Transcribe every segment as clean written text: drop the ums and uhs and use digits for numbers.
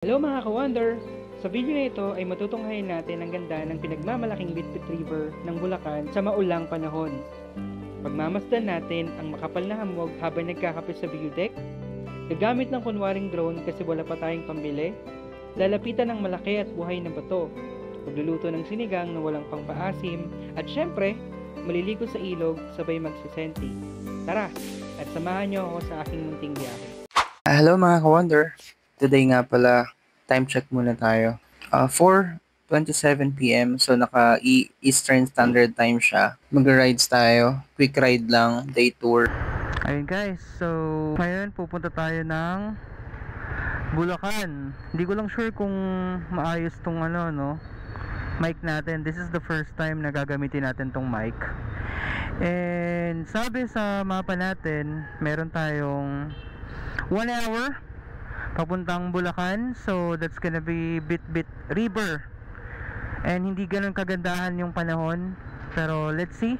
Hello mga ka-wonder! Sa video na ito ay matutunghayan natin ang ganda ng pinagmamalaking Bitbit River ng Bulacan sa maulang panahon. Pagmamasdan natin ang makapal na hamog habang nagkakape sa view deck, gagamit ng kunwaring drone kasi wala pa tayong pambili, lalapitan ng malaki at buhay na bato, magluluto ng sinigang na walang pangpaasim, at syempre, maliligo sa ilog sabay magsisenti. Tara, at samahan niyo ako sa aking munting biyahe. Hello mga ka-wonder! Today nga pala, time check muna tayo. 4:27 PM, so naka Eastern Standard Time siya. Mag-rides tayo, quick ride lang, day tour. Ayun guys, so ngayon pupunta tayo ng Bulacan. Hindi ko lang sure kung maayos tong mic natin. This is the first time na gagamitin natin tong mic. And sabi sa mapa natin, meron tayong 1 hour papuntang Bulacan, so that's gonna be Bitbit River. And hindi ganun kagandahan yung panahon, pero let's see,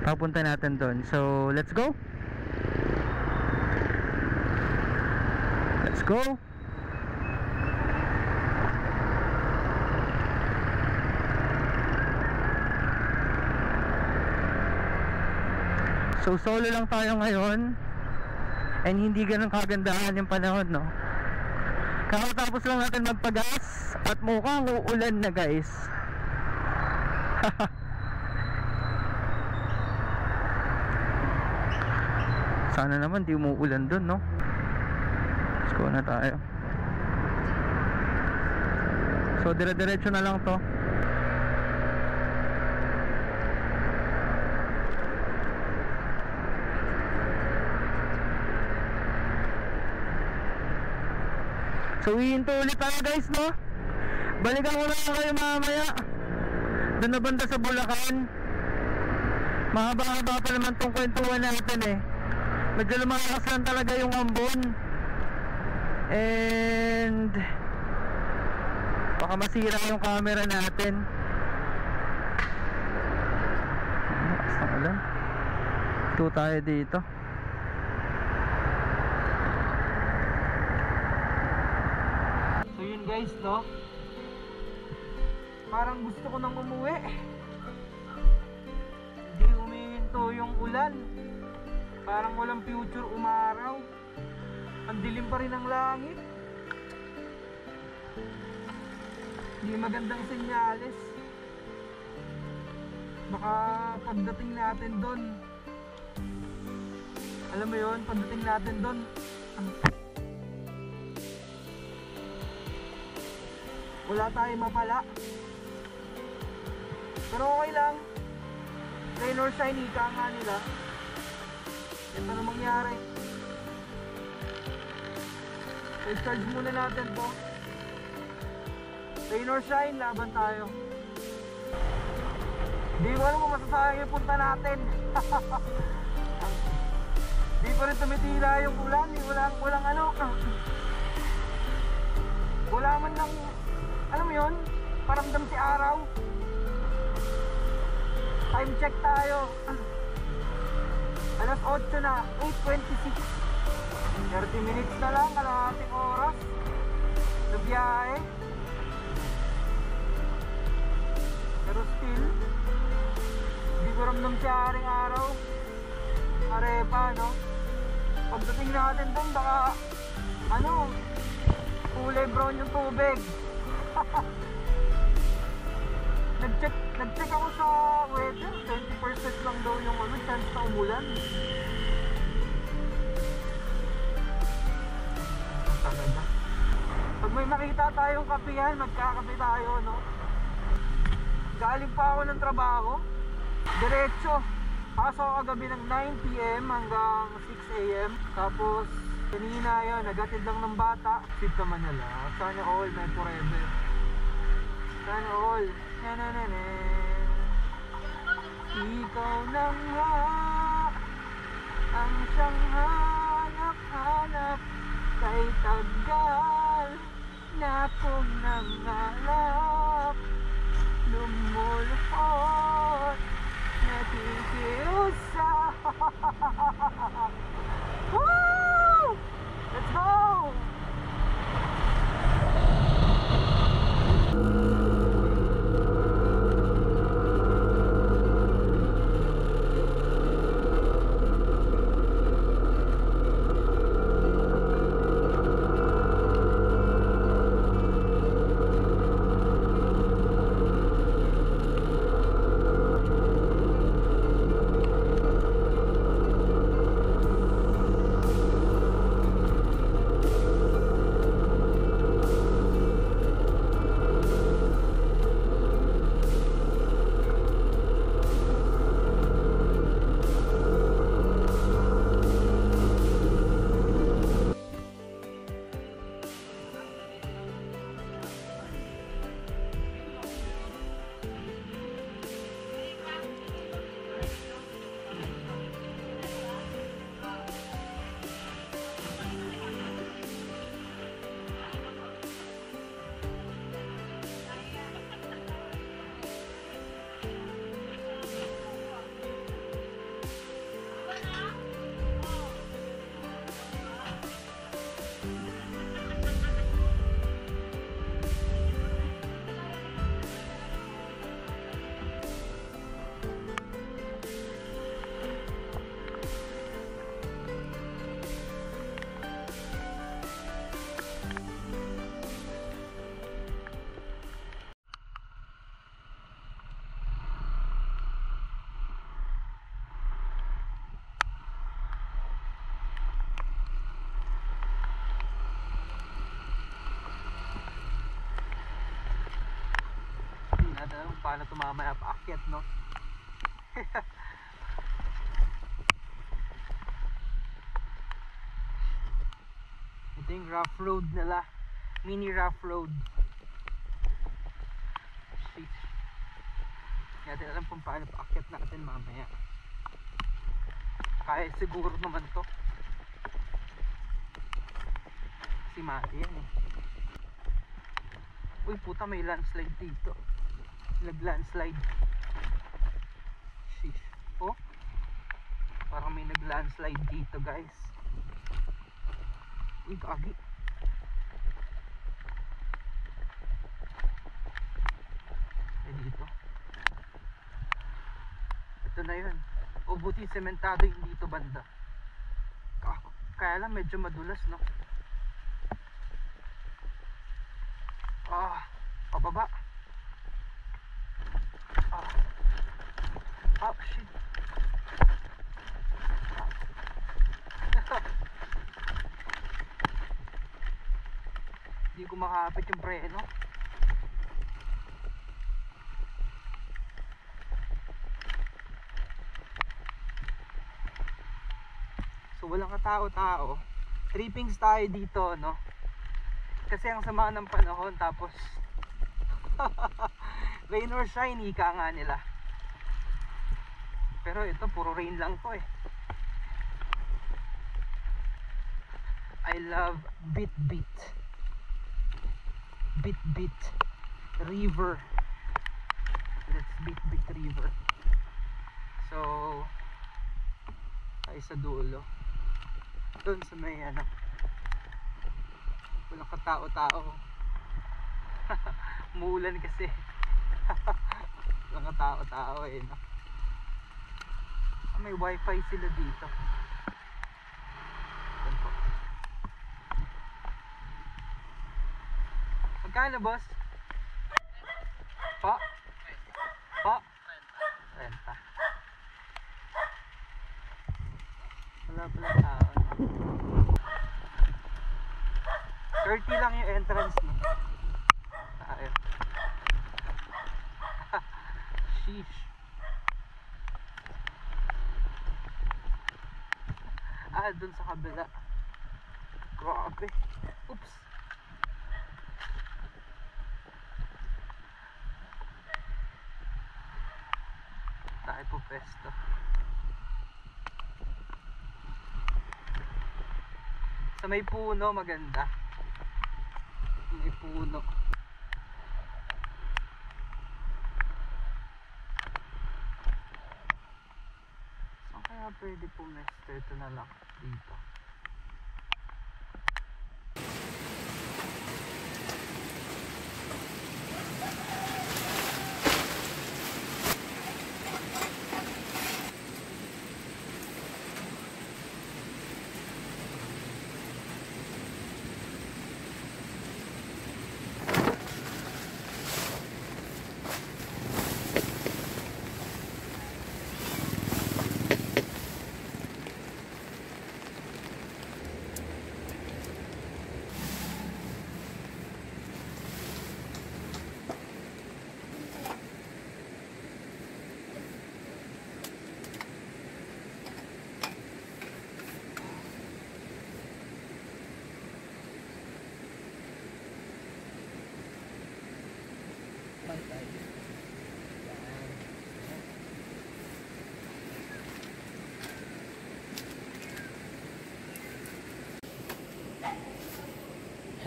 papunta natin doon. So let's go. So solo lang tayo ngayon, and hindi ganun kagandahan yung panahon, no? Kakatapos lang natin magpagas at mukhang uulan na guys. Sana naman di umuulan dun, no? Let's go na tayo. So dire-diretso na lang to. So hihinto ulit tayo guys, no? Balikan ko lang kayo mamaya doon na banda sa Bulacan. Mahaba-haba pa naman tong kwentuhan natin eh. Medyo lumakas lang talaga yung ambon, and baka masira yung camera natin. Lakas ng ulan. Ito tayo dito. Guys, no? Parang gusto ko nang umuwi. Hindi humihinto yung ulan. Parang walang future umaraw. Ang dilim pa rin ang langit. Hindi magandang senyales. Baka pagdating natin doon, alam mo yun, pagdating natin doon, wala tayong mapala. Pero okay lang. Rain or shine, ika nga nila. Ito na mangyari. So charge muna natin to. Rain or shine, laban tayo. Hindi ko alam kung masasayang yung punta natin. Di pa rin tumitila yung ulan. Walang ano. Wala man lang, alam mo yun, paramdam si araw. Time check tayo. Alas 8 na, 8:26. 30 minutes na lang, kalahating oras na biyahe. Pero still, hindi ko ramdam si aring araw. Arepa, no? Pagdating natin doon, baka kulay brown yung tubig. Nag-check ako sa weather, 20% lang daw yung chance na umulan. Talaga. Pag may makita tayong kapihan, magkakape tayo, no? Galing pa ako ng trabaho, diretso. Pasok ako kagabi ng 9 PM hanggang 6 AM. Tapos kanina yun, nagatid lang ng bata. Sit ka Manila, sana all, may forever. Sana all. Na. Ikaw na nga ang siyang hanap-hanap, kay tagal na kong nangalap. Lumulukot, nakikiusa. Woo! Let's go! paano ito mamaya paakyat, no? Ito yung rough road nila. Mini rough road. Shit. Hindi natin alam kung paano paakyat natin mamaya. Kaya siguro naman to. Si Mati yan eh. Uy puta, may landslide dito. Nag-landslide. Sheesh. Oh. Parang may nag-landslide dito, guys. Uy, kagi. Eh dito. Ito na yun. O buti sementado yung dito banda. Kaya lang medyo madulas, no? Pababa. Shit. Hindi ko makapit yung preno. So walang katao-tao. Trippings tayo dito, no? Kasi ang sama ng panahon, tapos rain or shine, ika nga nila. Pero ito puro rain lang to eh. I love Bit River. Let's Bit River. So ay sa dulo doon sa may ano, walang katao-tao. Muulan kasi. Walang katao-tao eh, no? May wifi sila dito. Magkano, boss? Pa? 30. Wala pala tao. 30 lang yung entrance, no? Tayo. Sheesh. Dun sa kabila. Grabe. Oops. Tayo po pesto. Sa may puno maganda. May puno. Saan kaya pwede pumesto? Ito na lang dito.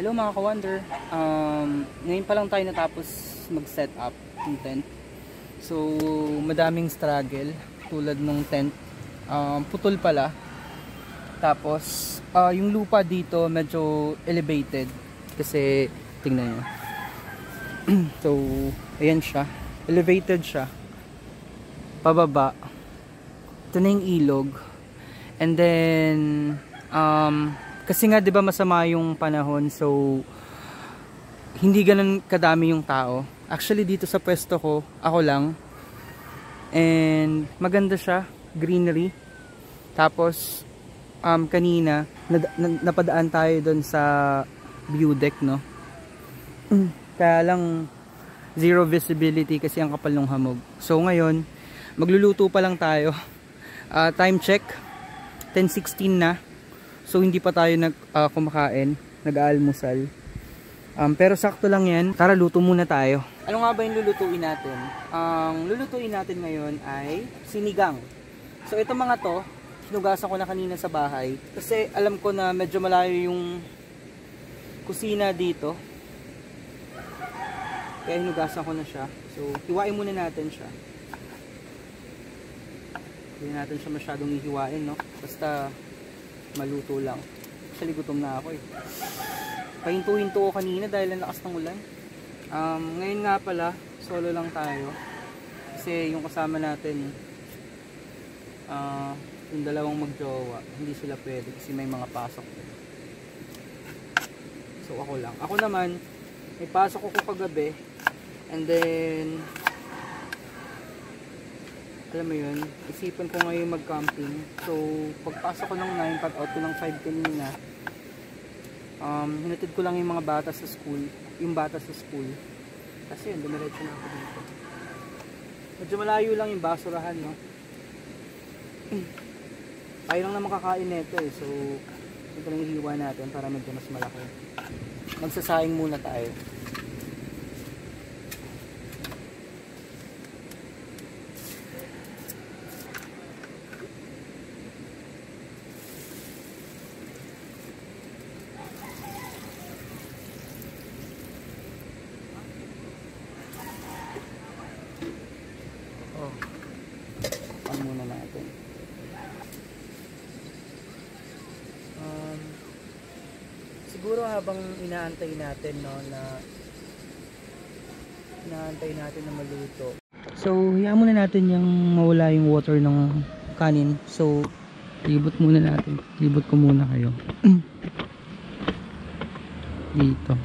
Hello mga ka-wonder. Ngayon pa lang tayo natapos mag-set up ng tent. So madaming struggle tulad ng tent. Putol pala. Tapos yung lupa dito medyo elevated kasi tingnan nyo. So ayan siya, elevated siya pababa. Ito na yung ilog. And then kasi nga 'di ba masama yung panahon, so hindi ganun kadami yung tao. Actually dito sa pwesto ko, ako lang. And maganda siya, greenery. Tapos kanina napadaan tayo doon sa view deck, no. Kaya lang zero visibility kasi ang kapal ng hamog. So ngayon, magluluto pa lang tayo. Time check, 10:16 na. So hindi pa tayo kumakain, nag-aalmusal. Pero sakto lang yan. Tara, luto muna tayo. Ano nga ba yung lulutuin natin? Ang lulutuin natin ngayon ay sinigang. So ito mga to, hinugasan ko na kanina sa bahay. Kasi alam ko na medyo malayo yung kusina dito. Kaya hinugasan ko na siya. So hiwain muna natin siya. Hindi natin siya masyadong ihiwain, no? Basta maluto lang. Actually, gutom na ako eh. Pahinto-hinto ko kanina dahil ang lakas ng ulan. Ngayon nga pala, solo lang tayo. Kasi yung kasama natin, yung dalawang magjowa, hindi sila pwede kasi may mga pasok. So ako lang. Ako naman, may pasok ko kagabi. And then, alam mo yun, isipan ko ngayon mag-camping. So, pagpasok ko ng 9, pag-out ko ng 5 kanina, hinatid ko lang yung mga bata sa school. Yung bata sa school. Kasi yun, dumiretso na ako dito. Medyo malayo lang yung basurahan, no? Tayo lang naman kakain nito eh. So, ito lang ihiwa natin para medyo mas malaki. Magsasaing muna tayo. Muna natin. Siguro habang inaantay natin, no, na maluto. So, hayaan muna natin yung mawala yung water ng kanin. So, libot muna natin. Libot ko muna kayo. Dito.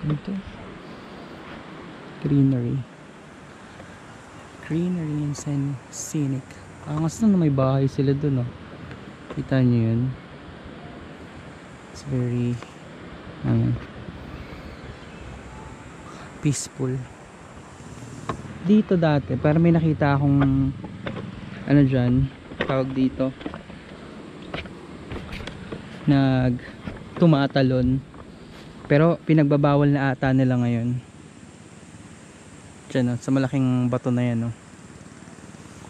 Ito greenery and scenic. Angas na may bahay sila dun, oh. Kita nyo yun, it's very peaceful dito. Dati pero may nakita akong ano dyan, tawag dito, tumatalon. Pero pinagbabawal na ata nila ngayon. Diyan, sa malaking bato na yan, no?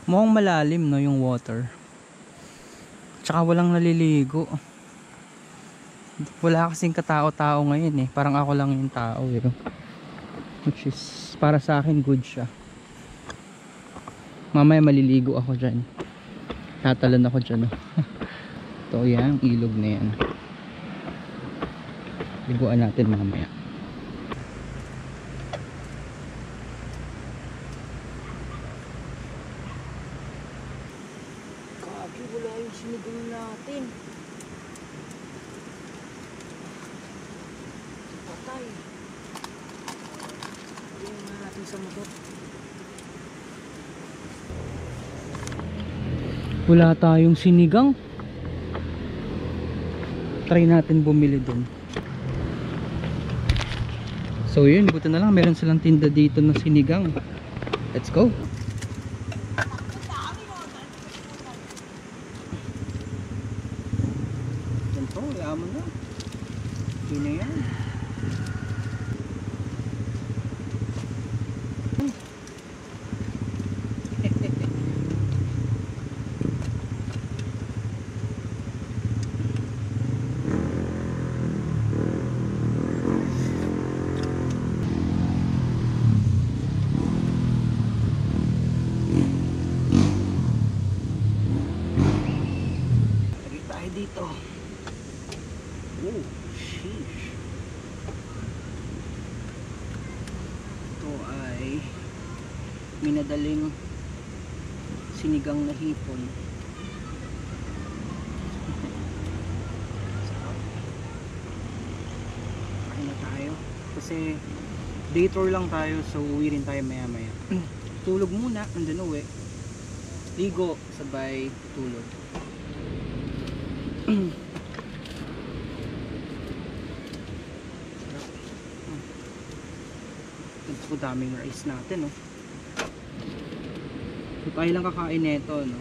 Mukhang malalim, no, yung water. Tsaka walang naliligo. Wala kasing katao-tao ngayon eh. Parang ako lang yung tao eh. Which is, para sa akin, good siya. Mamaya maliligo ako dyan. Tatalon ako dyan, no? Ito yan, ilog na yan. Liguan natin mamaya. Kagi, wala yung sinigang natin. Patay. Lagyan na natin sa motor. Wala tayong sinigang. Try natin bumili dun. So yun, buti na lang meron silang tinda dito na sinigang. Let's go. Yan po, yaman na. Yun na yan. Dito. Oh, sheesh. Ito ay minadaling sinigang na hipon. Kasi day tour lang tayo, so uwi rin tayo maya maya. Tulog muna and then uwi. Ligo, sabay tulog. Ito daming rice natin, no? So tayo lang kakain nito, no?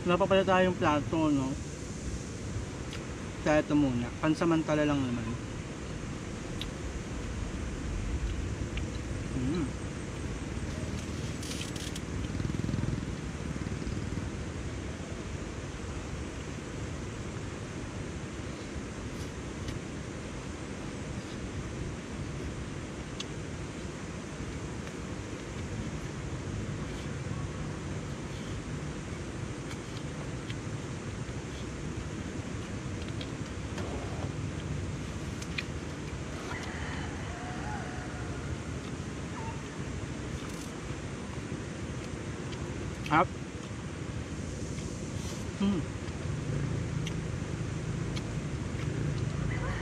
Wala pa pala tayong plato, no? Kaya ito muna, pansamantala lang naman. Up.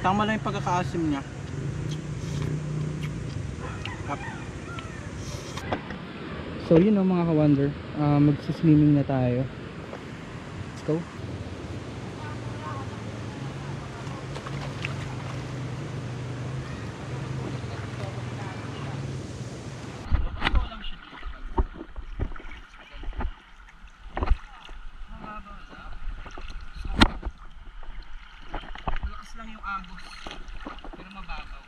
Tama lang yung pagkakaasim niya. Up. So yun, mga ka-wonder, magsiswimming na tayo. Let's go. Malakas lang yung agos, pero mababaw.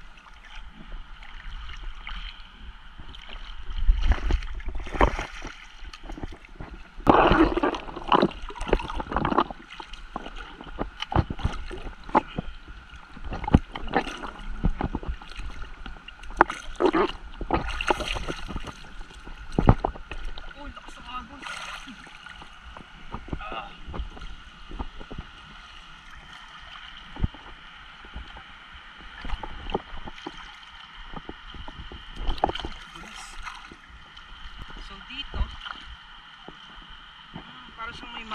So dito, para siyang may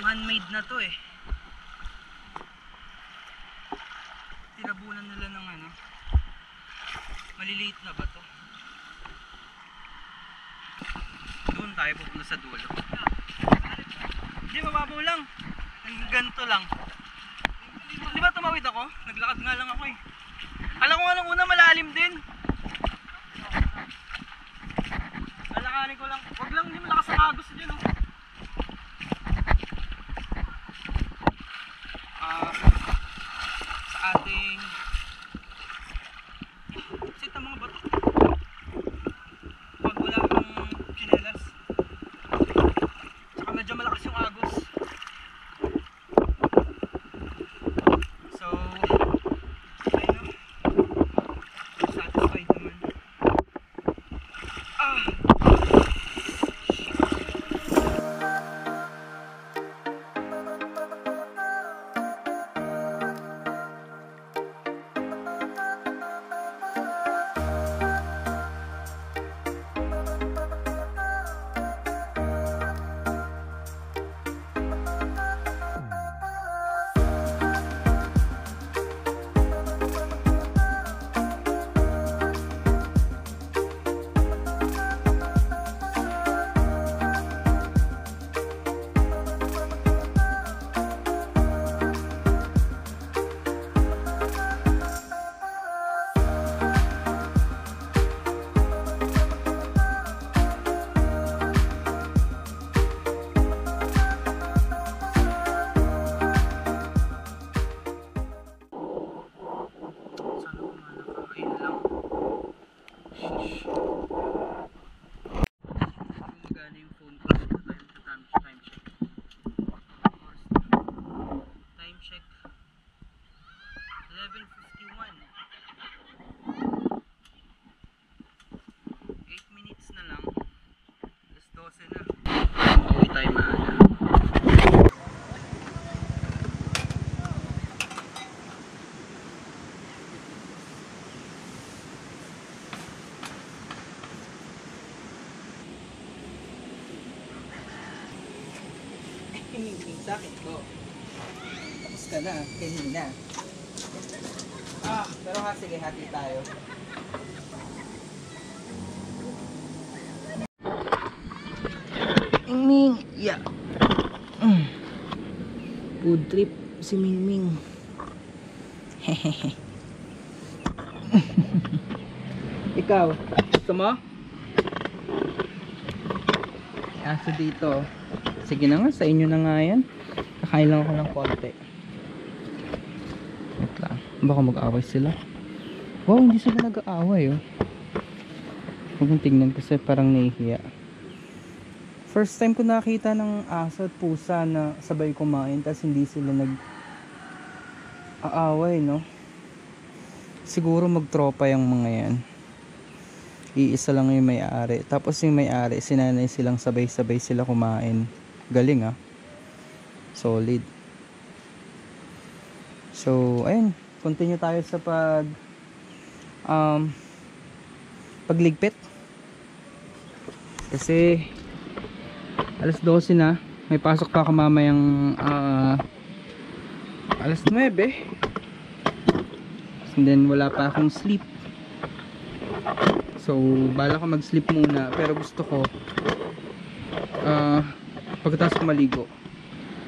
man-made na to eh. Tinabunan nila ng ano, maliliit na bato. Doon tayo pupunta sa dulo. Hindi, mababaw lang. Ganito lang. Di ba tumawid ako? Naglakad nga lang ako eh. Alam ko nga nung una malalim din. Lalakarin ko lang. Huwag lang, hindi malakas ang agos dyan, oh. Sa ating sit ang mga bato. Pag wala kang chinelas. Saka medyo malakas yung agos. So ayun, satisfied naman. Check 11:51. 8 minutes na lang. Alas 12 na. Uwi tayo maaga. Ming sa akin to. Tapos ka na, kanina. Pero sige, hati tayo. Ming, yeah. Food trip si Ming Ming. Hehehe. Ikaw, gusto mo? Aso dito. Sige na nga, sa inyo na nga yan. Kakain lang ako ng konti. Wait lang. Baka mag-away sila. Wow, hindi sila nag-aaway oh. Huwag mong tingnan kasi parang nahihiya. First time ko nakita ng aso at pusa na sabay kumain tapos hindi sila nag-aaway, no? Siguro magtropa yung mga yan. Iisa lang yung may-ari. Tapos yung may-ari, sinanay silang sabay-sabay sila kumain. Galing ah. Solid. So, ayun. Continue tayo sa pagligpit. Kasi alas 12 na. May pasok pa ako mamayang alas 9. And then wala pa akong sleep. So, bala ko mag-sleep muna. Pero gusto ko pagkatapos ko maligo.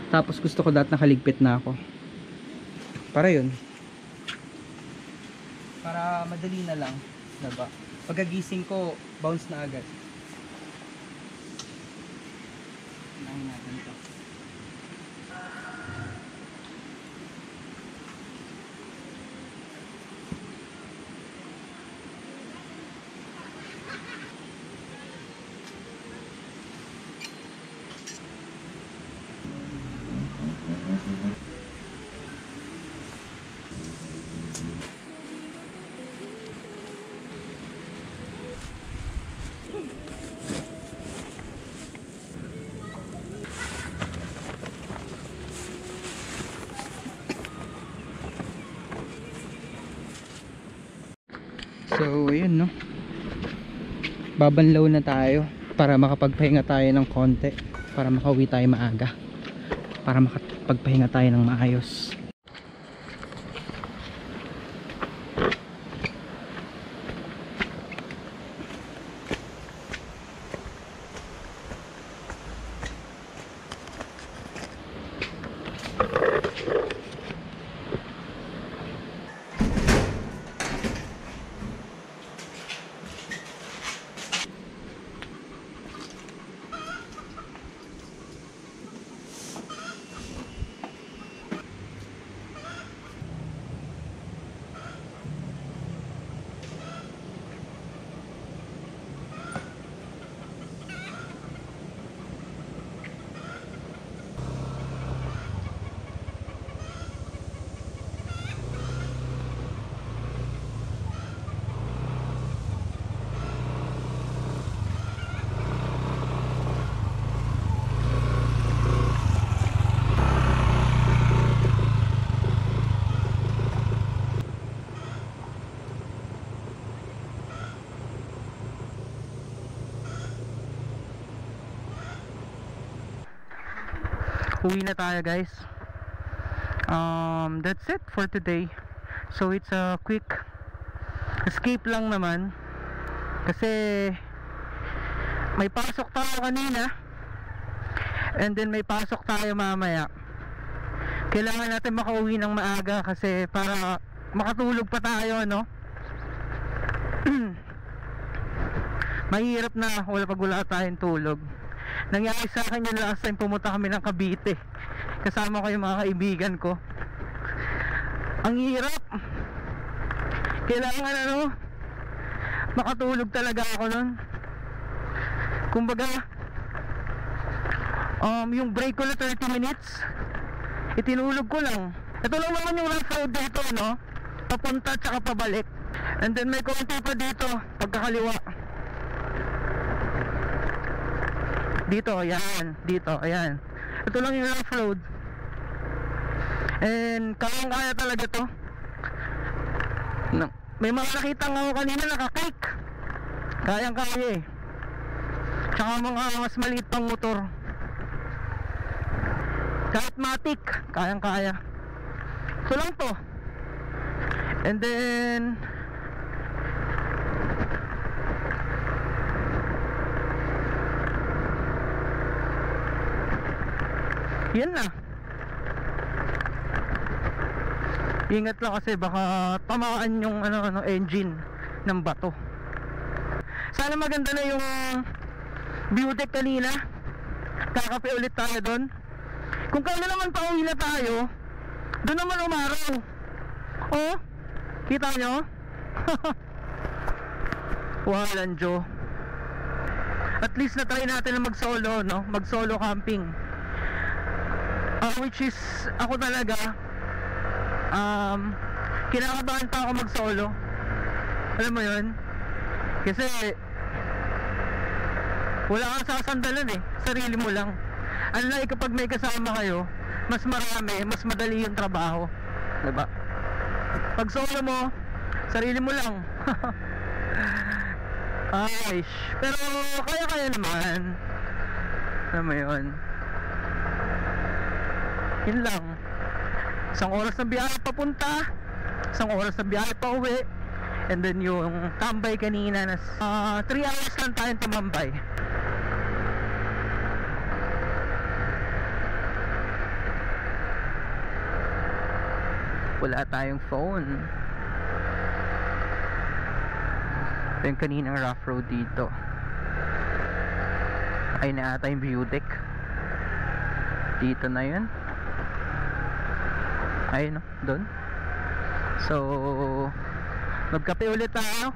Tapos gusto ko nakaligpit na ako. Para yun. Para madali na lang. Diba? Pagkagising ko, bounce na agad. Unahin natin ito. So, ayun no. Babanlaw na tayo para makapagpahinga tayo ng konti, para makauwi tayo maaga, para makapagpahinga tayo ng maayos. Uwi na tayo guys. That's it for today. So it's a quick escape lang naman kasi may pasok tayo kanina and then may pasok tayo mamaya. Kailangan natin makauwi ng maaga kasi para makatulog pa tayo, no? Mahirap na wala tayong tulog. Nangyari sa akin yung last time pumunta kami ng Cavite. Kasama ko yung mga kaibigan ko. Ang hirap. Kailangan makatulog talaga ako nun. Kumbaga yung break ko na 30 minutes itinulog ko lang. Ito lang naman yung last road dito, no? Papunta tsaka pabalik. And then may konti pa dito pagkakaliwa. Dito, ayan. Dito, ayan. Ito lang yung rough road. And kaya talaga to. May mga nakita nga ako kanina nakakike. Kayang-kaya eh. Tsaka mga mas maliit pang motor. Kahit matik, kayang-kaya. So lang to. And then yan na. Ingat lang kasi baka tamaan yung engine ng bato. Sana maganda na yung view deck kanina. Kakape ulit tayo doon. Kung kailan naman pauwi na tayo, doon naman umaraw. Oh, kita nyo? Walang Joe. At least na-try natin na mag-solo, no? Mag-solo camping. Which is, ako talaga, kinakabahan pa ako mag-solo. Alam mo yun? Kasi, wala kang sasandalan eh. Sarili mo lang. Unlike kapag may kasama kayo, mas marami, mas madali yung trabaho. Diba? Pag solo mo, sarili mo lang. Ay, pero kaya naman. Alam mo yun? Yun lang. Isang oras na biyahe papunta, isang oras na biyahe pa uwi, and then yung tambay kanina na 3 hours lang tayong tumambay. Wala tayong phone. Ito yung kaninang rough road dito. Ay na ata yung view deck. Dito na yun. Ayun, no? Doon. So magkape ulit tayo.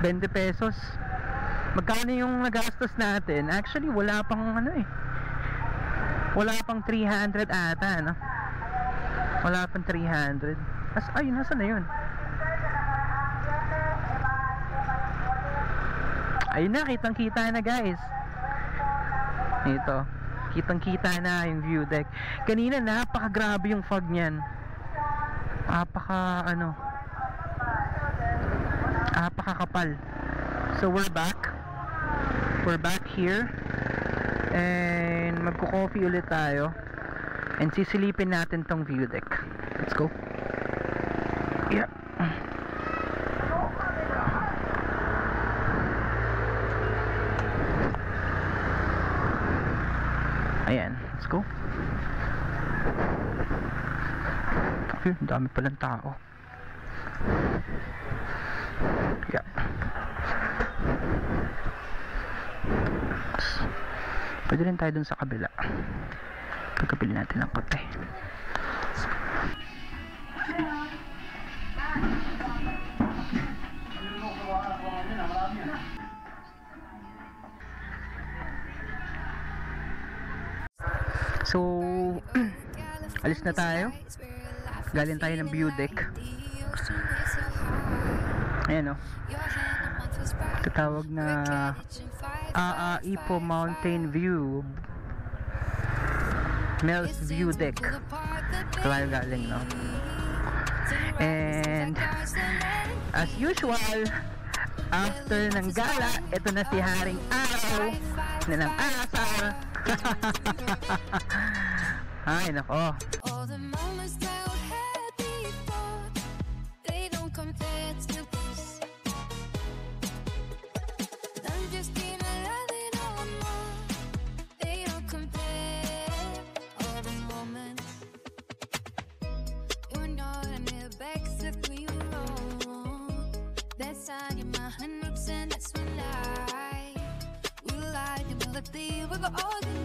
20 pesos. Magkano yung nagastos natin? Actually wala pang wala pang 300 ata, no? Wala pang 300. Ay, nasa na yun? Ayun na, kitang kita na guys. Ito, kitang kita na yung view deck. Kanina napakagrabe yung fog niyan. Napakakapal. So we're back here, and magko-coffee ulit tayo, and sisilipin natin tong view deck. Let's go. Yeah. Ayan, let's go. Okay, dami palang tao. Yeah. Pwede rin tayo dun sa kabila. Pagkabili natin ng kape. So, alis na tayo. Galing tayo ng view deck. Ayan, o. Tatawag na Ipo Mountain View, Mel's View Deck. Tayo galing, no? And as usual, after ng gala, ito na si Haring Araw na ng asal. Ay, nako. We lie, we will be, we go all the